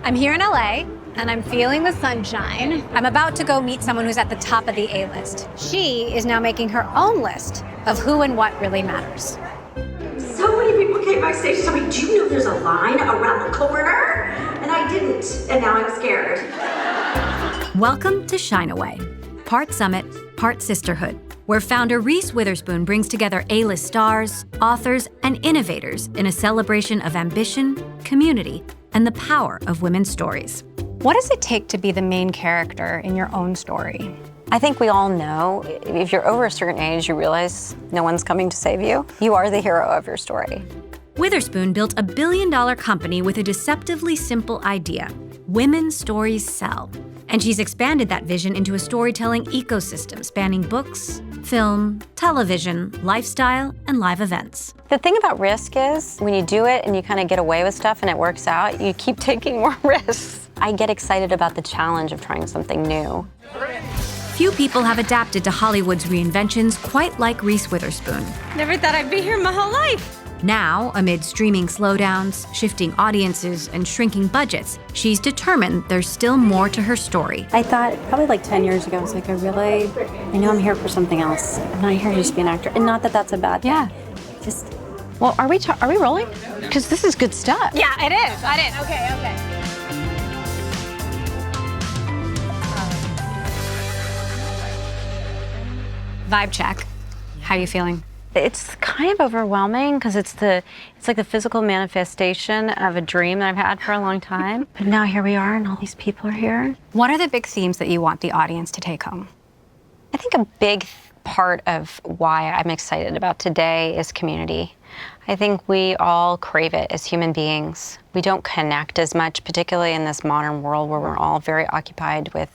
I'm here in LA, and I'm feeling the sunshine. I'm about to go meet someone who's at the top of the A-list. She is now making her own list of who and what really matters. So many people came backstage to tell me, do you know there's a line around the corner? And I didn't, and now I'm scared. Welcome to Shineaway, part summit, part sisterhood, where founder Reese Witherspoon brings together A-list stars, authors, and innovators in a celebration of ambition, community, and the power of women's stories. What does it take to be the main character in your own story? I think we all know, if you're over a certain age, you realize no one's coming to save you. You are the hero of your story. Witherspoon built a billion-dollar company with a deceptively simple idea: women's stories sell. And she's expanded that vision into a storytelling ecosystem spanning books, film, television, lifestyle, and live events. The thing about risk is, when you do it and you kind of get away with stuff and it works out, you keep taking more risks. I get excited about the challenge of trying something new. Few people have adapted to Hollywood's reinventions quite like Reese Witherspoon. Never thought I'd be here my whole life. Now, amid streaming slowdowns, shifting audiences, and shrinking budgets, she's determined there's still more to her story. I thought probably like 10 years ago, I was like, I know I'm here for something else. I'm not here to just be an actor. And not that that's a bad thing. Yeah. Just. Well, are we rolling? Because this is good stuff. Yeah, it is. Okay. Vibe check. How are you feeling? It's kind of overwhelming because it's like the physical manifestation of a dream that I've had for a long time. But now here we are and all these people are here. What are the big themes that you want the audience to take home? I think a big part of why I'm excited about today is community. I think we all crave it as human beings. We don't connect as much, particularly in this modern world where we're all very occupied with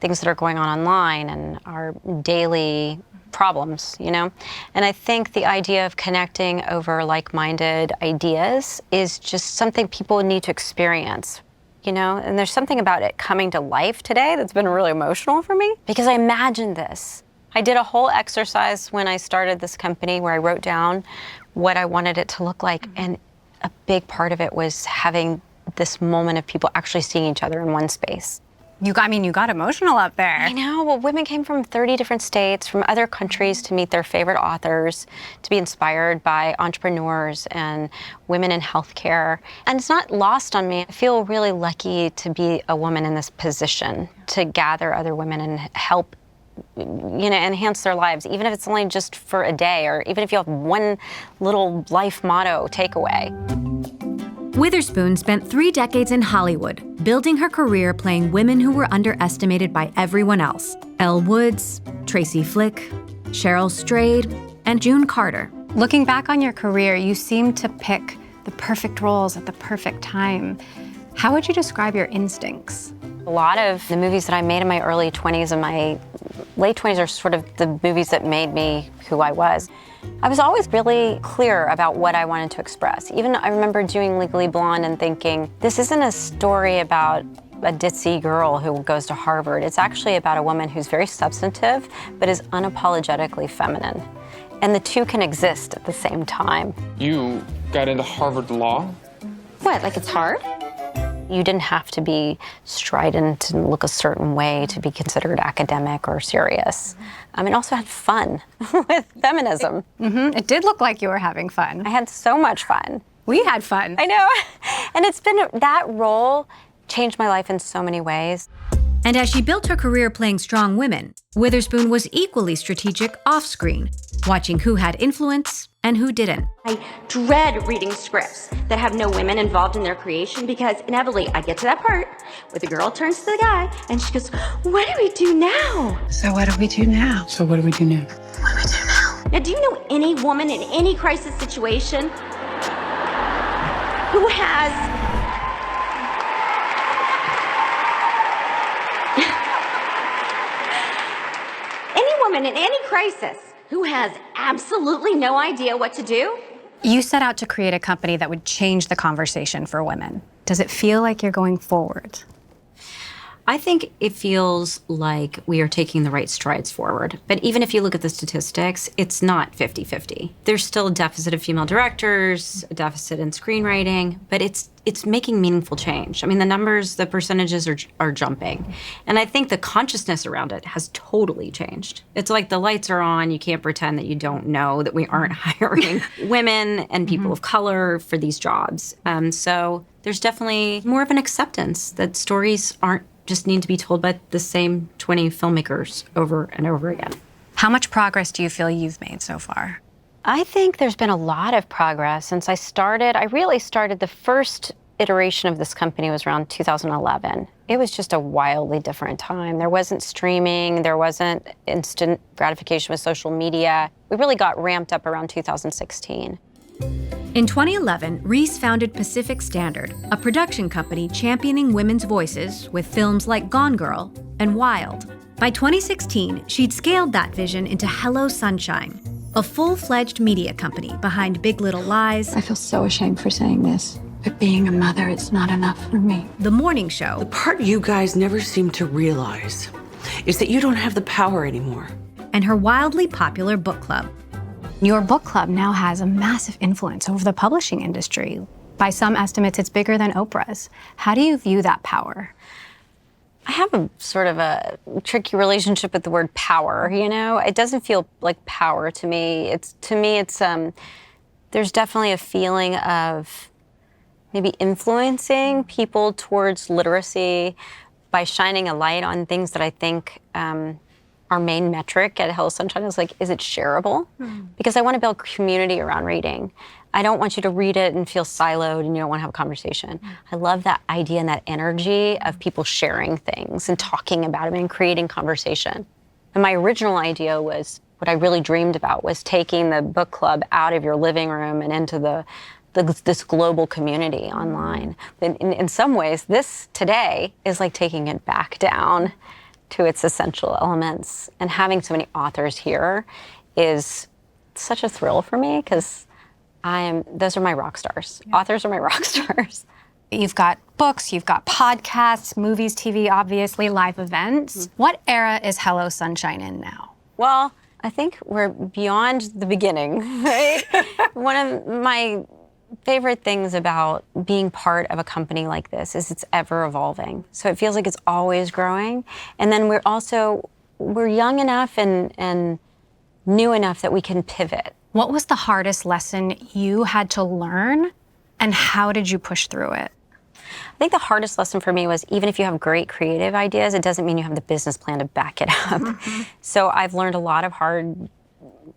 things that are going on online and our daily problems, you know? And I think the idea of connecting over like-minded ideas is just something people need to experience, you know? And there's something about it coming to life today that's been really emotional for me because I imagined this. I did a whole exercise when I started this company where I wrote down what I wanted it to look like. And a big part of it was having this moment of people actually seeing each other in one space. You got emotional up there. I know. Well, women came from 30 different states, from other countries to meet their favorite authors, to be inspired by entrepreneurs and women in healthcare. And it's not lost on me. I feel really lucky to be a woman in this position, to gather other women and help, you know, enhance their lives, even if it's only just for a day, or even if you have one little life motto takeaway. Witherspoon spent 3 decades in Hollywood, building her career playing women who were underestimated by everyone else. Elle Woods, Tracy Flick, Cheryl Strayed, and June Carter. Looking back on your career, you seem to pick the perfect roles at the perfect time. How would you describe your instincts? A lot of the movies that I made in my early 20s and my late 20s are sort of the movies that made me who I was. I was always really clear about what I wanted to express. Even I remember doing Legally Blonde and thinking, this isn't a story about a ditzy girl who goes to Harvard. It's actually about a woman who's very substantive, but is unapologetically feminine. And the two can exist at the same time. You got into Harvard Law? What, like it's hard? You didn't have to be strident and look a certain way to be considered academic or serious. It also had fun with feminism. It did look like you were having fun. I had so much fun. We had fun. I know. And it's been, that role changed my life in so many ways. And as she built her career playing strong women, Witherspoon was equally strategic off-screen, watching who had influence and who didn't. I dread reading scripts that have no women involved in their creation because inevitably I get to that part where the girl turns to the guy and she goes, what do we do now? So what do we do now? Now, do you know any woman in any crisis situation who has in any crisis who has absolutely no idea what to do? You set out to create a company that would change the conversation for women. Does it feel like you're going forward? I think it feels like we are taking the right strides forward. But even if you look at the statistics, it's not 50-50. There's still a deficit of female directors, a deficit in screenwriting, but it's making meaningful change. I mean, the numbers, the percentages are jumping. And I think the consciousness around it has totally changed. It's like the lights are on. You can't pretend that you don't know that we aren't hiring women and people of color for these jobs. So there's definitely more of an acceptance that stories aren't just need to be told by the same 20 filmmakers over and over again. How much progress do you feel you've made so far? I think there's been a lot of progress since I started. I really started, the first iteration of this company was around 2011. It was just a wildly different time. There wasn't streaming, there wasn't instant gratification with social media. We really got ramped up around 2016. In 2011, Reese founded Pacific Standard, a production company championing women's voices with films like Gone Girl and Wild. By 2016, she'd scaled that vision into Hello Sunshine, a full-fledged media company behind Big Little Lies. I feel so ashamed for saying this, but being a mother, it's not enough for me. The Morning Show. The part you guys never seem to realize is that you don't have the power anymore. And her wildly popular book club. Your book club now has a massive influence over the publishing industry. By some estimates, it's bigger than Oprah's. How do you view that power? I have a sort of a tricky relationship with the word power, you know? It doesn't feel like power to me. There's definitely a feeling of maybe influencing people towards literacy by shining a light on things that I think our main metric at Hello Sunshine is like, is it shareable? Because I want to build community around reading. I don't want you to read it and feel siloed and you don't want to have a conversation. I love that idea and that energy of people sharing things and talking about them and creating conversation. And my original idea was, what I really dreamed about was taking the book club out of your living room and into this global community online. In some ways, this today is like taking it back down to its essential elements. And having so many authors here is such a thrill for me because those are my rock stars. Yeah. Authors are my rock stars. You've got books, you've got podcasts, movies, TV, obviously, live events. What era is Hello Sunshine in now? Well, I think we're beyond the beginning, right? One of my favorite things about being part of a company like this is it's ever evolving. So it feels like it's always growing. And then we're young enough and new enough that we can pivot. What was the hardest lesson you had to learn, and how did you push through it? I think the hardest lesson for me was, even if you have great creative ideas, it doesn't mean you have the business plan to back it up. So I've learned a lot of hard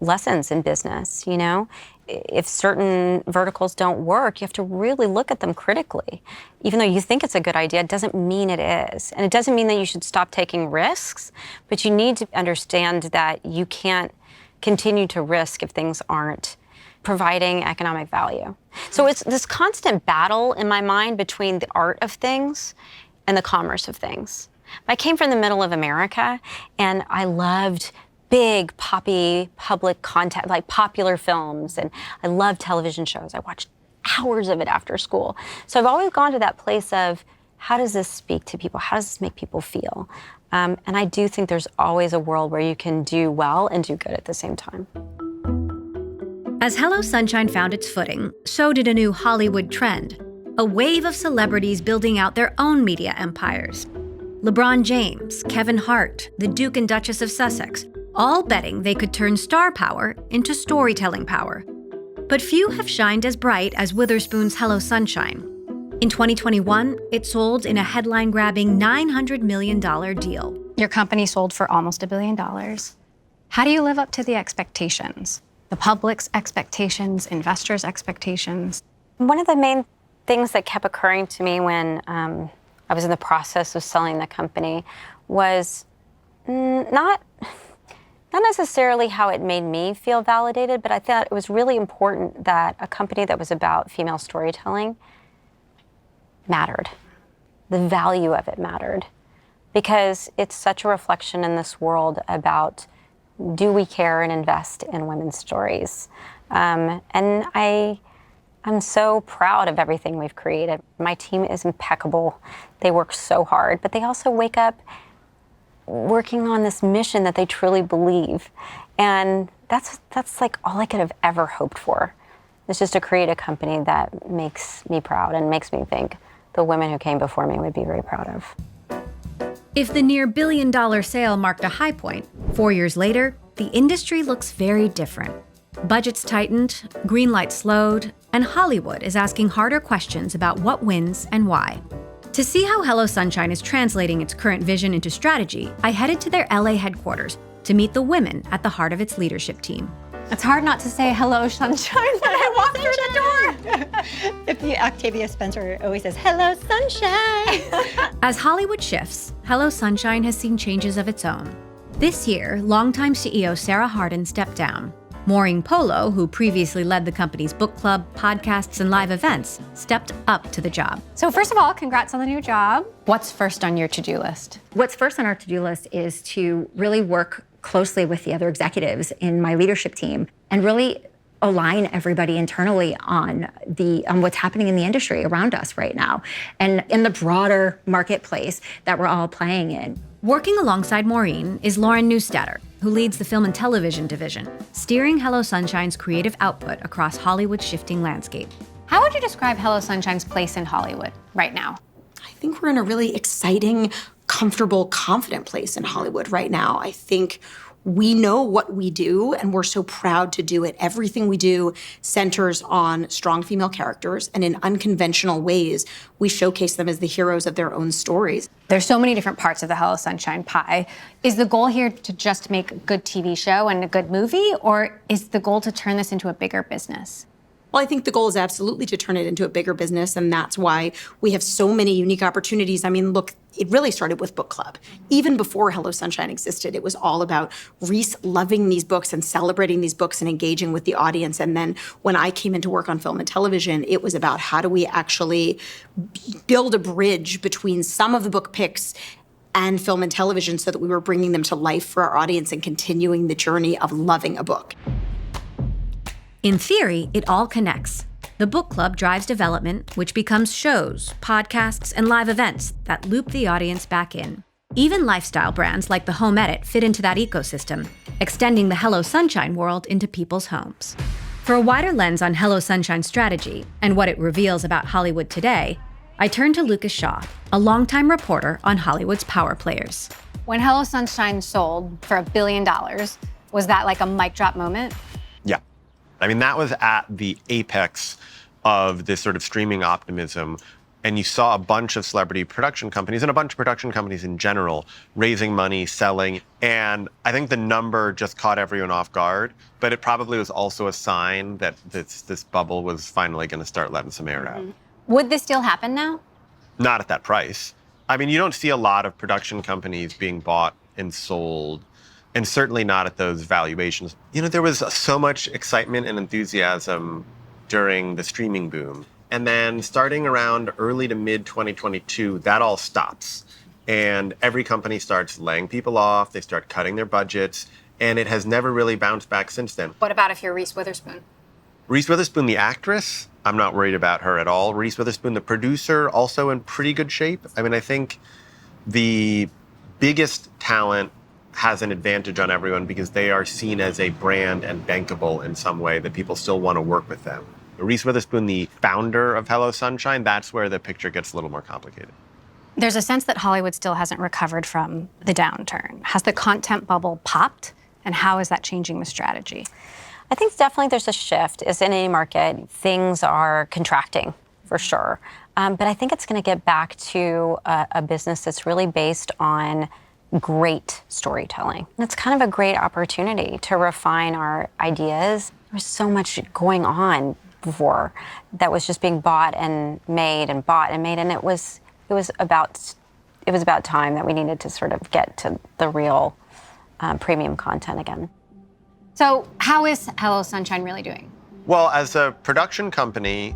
lessons in business, you know? If certain verticals don't work, you have to really look at them critically. Even though you think it's a good idea, it doesn't mean it is. And it doesn't mean that you should stop taking risks, but you need to understand that you can't continue to risk if things aren't providing economic value. So it's this constant battle in my mind between the art of things and the commerce of things. I came from the middle of America, and I loved big, poppy, public content, like popular films, and I love television shows. I watched hours of it after school. So I've always gone to that place of, how does this speak to people? How does this make people feel? And I do think there's always a world where you can do well and do good at the same time. As Hello Sunshine found its footing, so did a new Hollywood trend, a wave of celebrities building out their own media empires. LeBron James, Kevin Hart, the Duke and Duchess of Sussex, all betting they could turn star power into storytelling power. But few have shined as bright as Witherspoon's Hello Sunshine. In 2021, it sold in a headline-grabbing $900 million deal. Your company sold for almost $1 billion. How do you live up to the expectations? The public's expectations, investors' expectations? One of the main things that kept occurring to me when I was in the process of selling the company was not necessarily how it made me feel validated, but I thought it was really important that a company that was about female storytelling mattered. The value of it mattered, because it's such a reflection in this world about, do we care and invest in women's stories? And I I'm so proud of everything we've created. My team is impeccable. They work so hard, but they also wake up working on this mission that they truly believe. And that's like all I could have ever hoped for. It's just to create a company that makes me proud and makes me think the women who came before me would be very proud of. If the near billion-dollar sale marked a high point, 4 years later, the industry looks very different. Budgets tightened, green lights slowed, and Hollywood is asking harder questions about what wins and why. To see how Hello Sunshine is translating its current vision into strategy, I headed to their LA headquarters to meet the women at the heart of its leadership team. It's hard not to say hello, sunshine, when I walk through the door. If the Octavia Spencer always says, hello, sunshine. As Hollywood shifts, Hello Sunshine has seen changes of its own. This year, longtime CEO Sarah Hardin stepped down. Maureen Polo, who previously led the company's book club, podcasts, and live events, stepped up to the job. So first of all, congrats on the new job. What's first on your to-do list? What's first on our to-do list is to really work closely with the other executives in my leadership team and really align everybody internally on what's happening in the industry around us right now and in the broader marketplace that we're all playing in. Working alongside Maureen is Lauren Neustaedter, who leads the film and television division, steering Hello Sunshine's creative output across Hollywood's shifting landscape. How would you describe Hello Sunshine's place in Hollywood right now? I think we're in a really exciting, comfortable, confident place in Hollywood right now. I think we know what we do, and we're so proud to do it. Everything we do centers on strong female characters, and in unconventional ways, we showcase them as the heroes of their own stories. There's so many different parts of the Hello Sunshine pie. Is the goal here to just make a good TV show and a good movie, or is the goal to turn this into a bigger business? Well, I think the goal is absolutely to turn it into a bigger business, and that's why we have so many unique opportunities. I mean, look, it really started with book club. Even before Hello Sunshine existed, it was all about Reese loving these books and celebrating these books and engaging with the audience. And then when I came into work on film and television, it was about how do we actually build a bridge between some of the book picks and film and television so that we were bringing them to life for our audience and continuing the journey of loving a book. In theory, it all connects. The book club drives development, which becomes shows, podcasts, and live events that loop the audience back in. Even lifestyle brands like The Home Edit fit into that ecosystem, extending the Hello Sunshine world into people's homes. For a wider lens on Hello Sunshine's strategy and what it reveals about Hollywood today, I turn to Lucas Shaw, a longtime reporter on Hollywood's power players. When Hello Sunshine sold for $1 billion, was that like a mic drop moment? Yeah. I mean, that was at the apex of this sort of streaming optimism. And you saw a bunch of celebrity production companies and a bunch of production companies in general raising money, selling. And I think the number just caught everyone off guard. But it probably was also a sign that this bubble was finally going to start letting some air out. Would this still happen now? Not at that price. I mean, you don't see a lot of production companies being bought and sold, and certainly not at those valuations. You know, there was so much excitement and enthusiasm during the streaming boom. And then starting around early to mid 2022, that all stops. And every company starts laying people off, they start cutting their budgets, and it has never really bounced back since then. What about if you're Reese Witherspoon? Reese Witherspoon, the actress, I'm not worried about her at all. Reese Witherspoon, the producer, also in pretty good shape. I mean, I think the biggest talent has an advantage on everyone because they are seen as a brand and bankable in some way that people still want to work with them. Reese Witherspoon, the founder of Hello Sunshine, that's where the picture gets a little more complicated. There's a sense that Hollywood still hasn't recovered from the downturn. Has the content bubble popped? And how is that changing the strategy? I think definitely there's a shift. As in any market, things are contracting for sure. But I think it's going to get back to a business that's really based on great storytelling. And it's kind of a great opportunity to refine our ideas. There's so much going on before that was just being bought and made and bought and made, and it was about time that we needed to sort of get to the real premium content again. So how is Hello Sunshine really doing? Well, as a production company,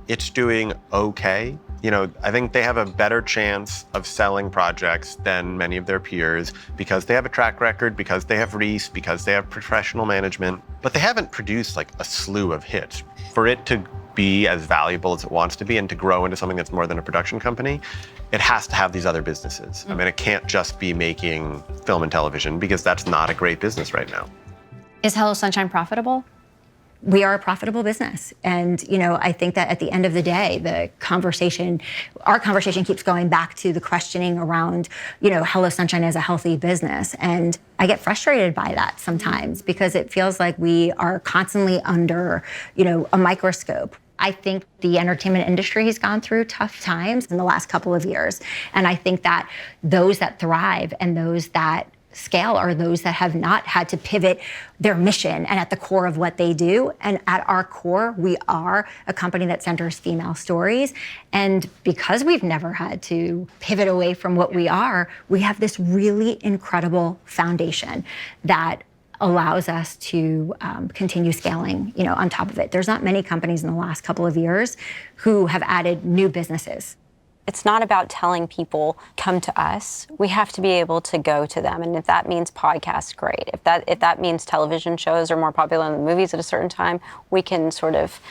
it's doing okay. You know, I think they have a better chance of selling projects than many of their peers because they have a track record, because they have Reese, because they have professional management. But they haven't produced like a slew of hits. For it to be as valuable as it wants to be and to grow into something that's more than a production company, it has to have these other businesses. I mean, it can't just be making film and television because that's not a great business right now. Is Hello Sunshine profitable? We are a profitable business. And, I think that at the end of the day, our conversation keeps going back to the questioning around, Hello Sunshine as a healthy business. And I get frustrated by that sometimes because it feels like we are constantly under, a microscope. I think the entertainment industry has gone through tough times in the last couple of years. And I think that those that thrive and those that scale are those that have not had to pivot their mission and at the core of what they do. And at our core, we are a company that centers female stories. And because we've never had to pivot away from what we are, we have this really incredible foundation that allows us to continue scaling, on top of it. There's not many companies in the last couple of years who have added new businesses. It's not about telling people, come to us. We have to be able to go to them. And if that means podcasts, great. If that means television shows are more popular than movies at a certain time, we can sort of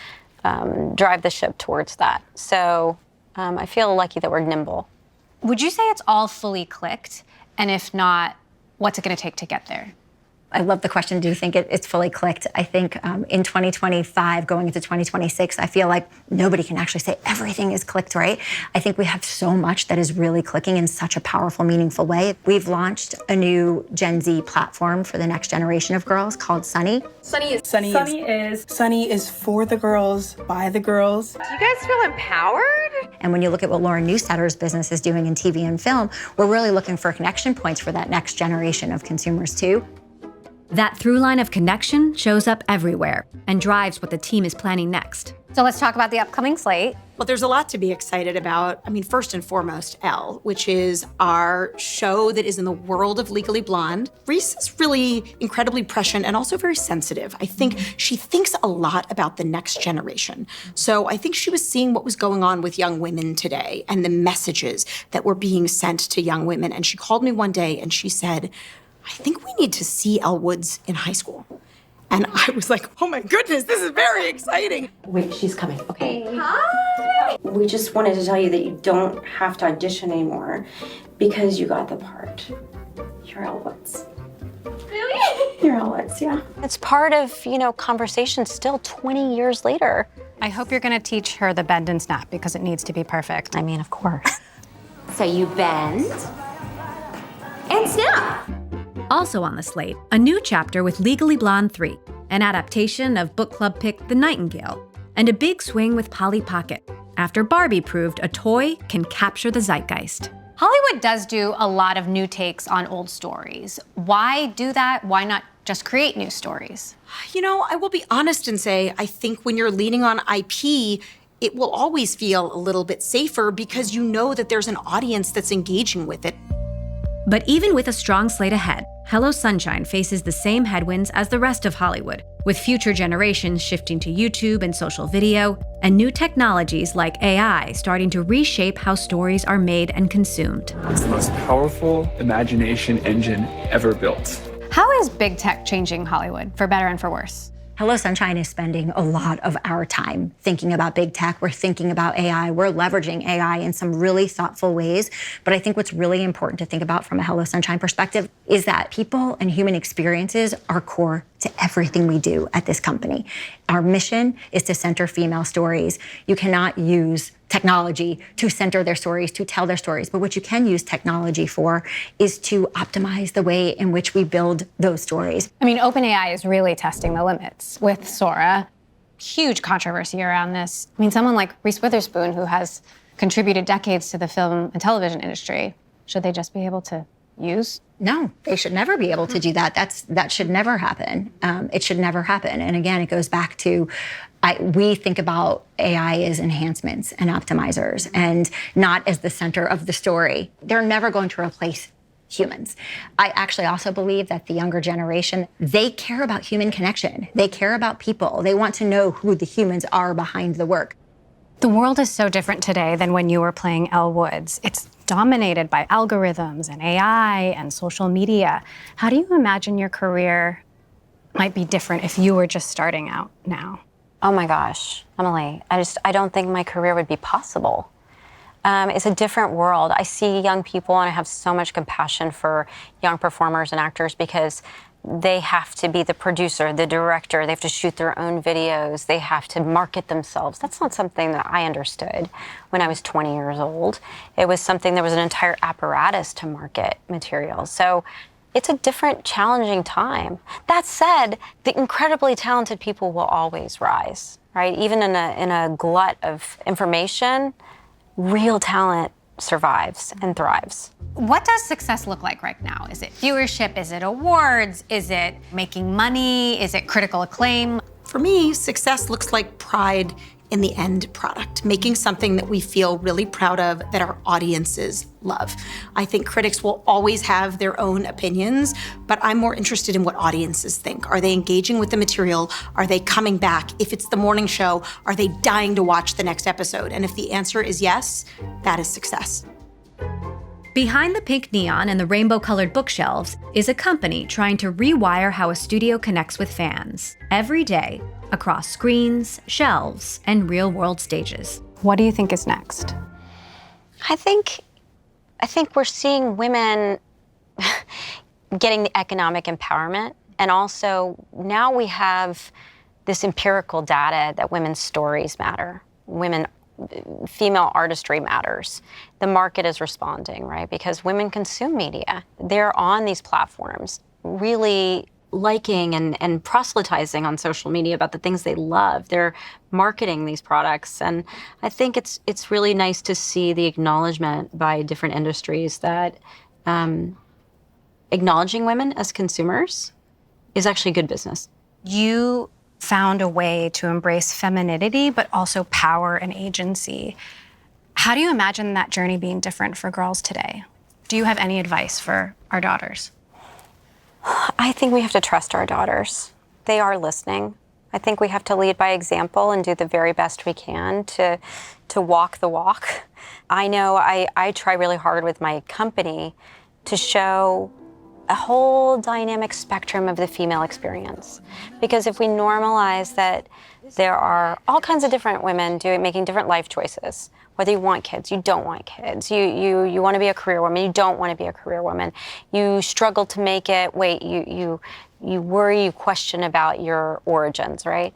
drive the ship towards that. So I feel lucky that we're nimble. Would you say it's all fully clicked? And if not, what's it going to take to get there? I love the question. Do you think it's fully clicked? I think in 2025, going into 2026, I feel like nobody can actually say everything is clicked, right? I think we have so much that is really clicking in such a powerful, meaningful way. We've launched a new Gen Z platform for the next generation of girls called Sunny. Sunny is for the girls, by the girls. Do you guys feel empowered? And when you look at what Lauren Newstetter's business is doing in TV and film, we're really looking for connection points for that next generation of consumers too. That through line of connection shows up everywhere and drives what the team is planning next. So let's talk about the upcoming slate. Well, there's a lot to be excited about. I mean, first and foremost, Elle, which is our show that is in the world of Legally Blonde. Reese is really incredibly prescient and also very sensitive. I think she thinks a lot about the next generation. So I think she was seeing what was going on with young women today and the messages that were being sent to young women. And she called me one day and she said, I think we need to see Elle Woods in high school. And I was like, oh my goodness, this is very exciting. Wait, she's coming. Okay. Hi. We just wanted to tell you that you don't have to audition anymore because you got the part. You're Elle Woods. Really? You're Elle Woods, yeah. It's part of, conversation still 20 years later. I hope you're going to teach her the bend and snap because it needs to be perfect. I mean, of course. So you bend and snap. Also on the slate, a new chapter with Legally Blonde 3, an adaptation of book club pick The Nightingale, and a big swing with Polly Pocket, after Barbie proved a toy can capture the zeitgeist. Hollywood does do a lot of new takes on old stories. Why do that? Why not just create new stories? I will be honest and say, I think when you're leaning on IP, it will always feel a little bit safer because you know that there's an audience that's engaging with it. But even with a strong slate ahead, Hello Sunshine faces the same headwinds as the rest of Hollywood, with future generations shifting to YouTube and social video, and new technologies like AI starting to reshape how stories are made and consumed. It's the most powerful imagination engine ever built. How is big tech changing Hollywood, for better and for worse? Hello Sunshine is spending a lot of our time thinking about big tech. We're thinking about AI. We're leveraging AI in some really thoughtful ways. But I think what's really important to think about from a Hello Sunshine perspective is that people and human experiences are core to everything we do at this company. Our mission is to center female stories. You cannot use technology to center their stories, to tell their stories. But what you can use technology for is to optimize the way in which we build those stories. I mean, OpenAI is really testing the limits with Sora. Huge controversy around this. I mean, someone like Reese Witherspoon, who has contributed decades to the film and television industry, should they just be able to use? No, they should never be able to do that. That should never happen. It should never happen. And again, it goes back to we think about AI as enhancements and optimizers and not as the center of the story. They're never going to replace humans. I actually also believe that the younger generation, they care about human connection. They care about people. They want to know who the humans are behind the work. The world is so different today than when you were playing Elle Woods. It's dominated by algorithms and AI and social media. How do you imagine your career might be different if you were just starting out now? Oh my gosh, Emily, I don't think my career would be possible. It's a different world. I see young people and I have so much compassion for young performers and actors because they have to be the producer, the director, they have to shoot their own videos, they have to market themselves. That's not something that I understood when I was 20 years old. It was something, there was an entire apparatus to market materials. So it's a different, challenging time. That said, the incredibly talented people will always rise, right? Even in a glut of information, real talent survives and thrives. What does success look like right now? Is it viewership? Is it awards? Is it making money? Is it critical acclaim? For me, success looks like pride in the end product, making something that we feel really proud of, that our audiences love. I think critics will always have their own opinions, but I'm more interested in what audiences think. Are they engaging with the material? Are they coming back? If it's the morning show, are they dying to watch the next episode? And if the answer is yes, that is success. Behind the pink neon and the rainbow-colored bookshelves is a company trying to rewire how a studio connects with fans every day across screens, shelves, and real-world stages. What do you think is next? I think we're seeing women getting the economic empowerment, and also now we have this empirical data that women's stories matter. Female artistry matters. The market is responding, right? Because women consume media. They're on these platforms, really liking and proselytizing on social media about the things they love. They're marketing these products. And I think it's really nice to see the acknowledgement by different industries that acknowledging women as consumers is actually good business. You found a way to embrace femininity, but also power and agency. How do you imagine that journey being different for girls today? Do you have any advice for our daughters? I think we have to trust our daughters. They are listening. I think we have to lead by example and do the very best we can to walk the walk. I know I try really hard with my company to show a whole dynamic spectrum of the female experience. Because if we normalize that there are all kinds of different women making different life choices, whether you want kids, you don't want kids, you want to be a career woman, you don't want to be a career woman, you struggle to make it, wait, you worry, you question about your origins, right?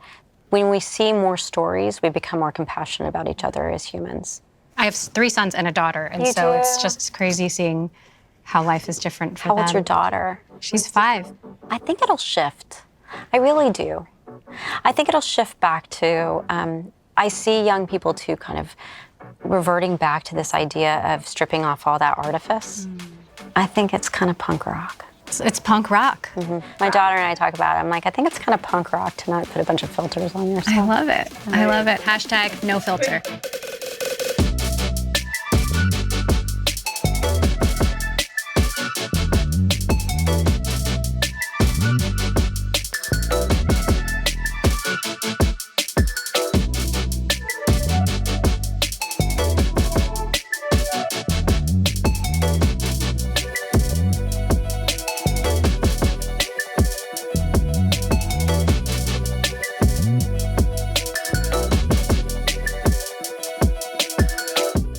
When we see more stories, we become more compassionate about each other as humans. I have 3 sons and a daughter, and You so do? it's just crazy seeing how life is different for them. How old's your daughter? She's 5. I think it'll shift. I really do. I think it'll shift back to, I see young people too kind of reverting back to this idea of stripping off all that artifice. I think it's kind of punk rock. It's punk rock. Mm-hmm. My daughter and I talk about it. I'm like, I think it's kind of punk rock to not put a bunch of filters on yourself. I love it. I love it. Hashtag no filter.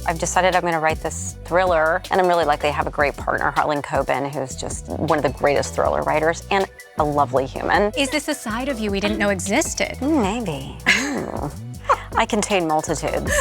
I've decided I'm going to write this thriller, and I'm really lucky to have a great partner, Harlan Coben, who's just one of the greatest thriller writers and a lovely human. Is this a side of you we didn't know existed? Maybe. I contain multitudes.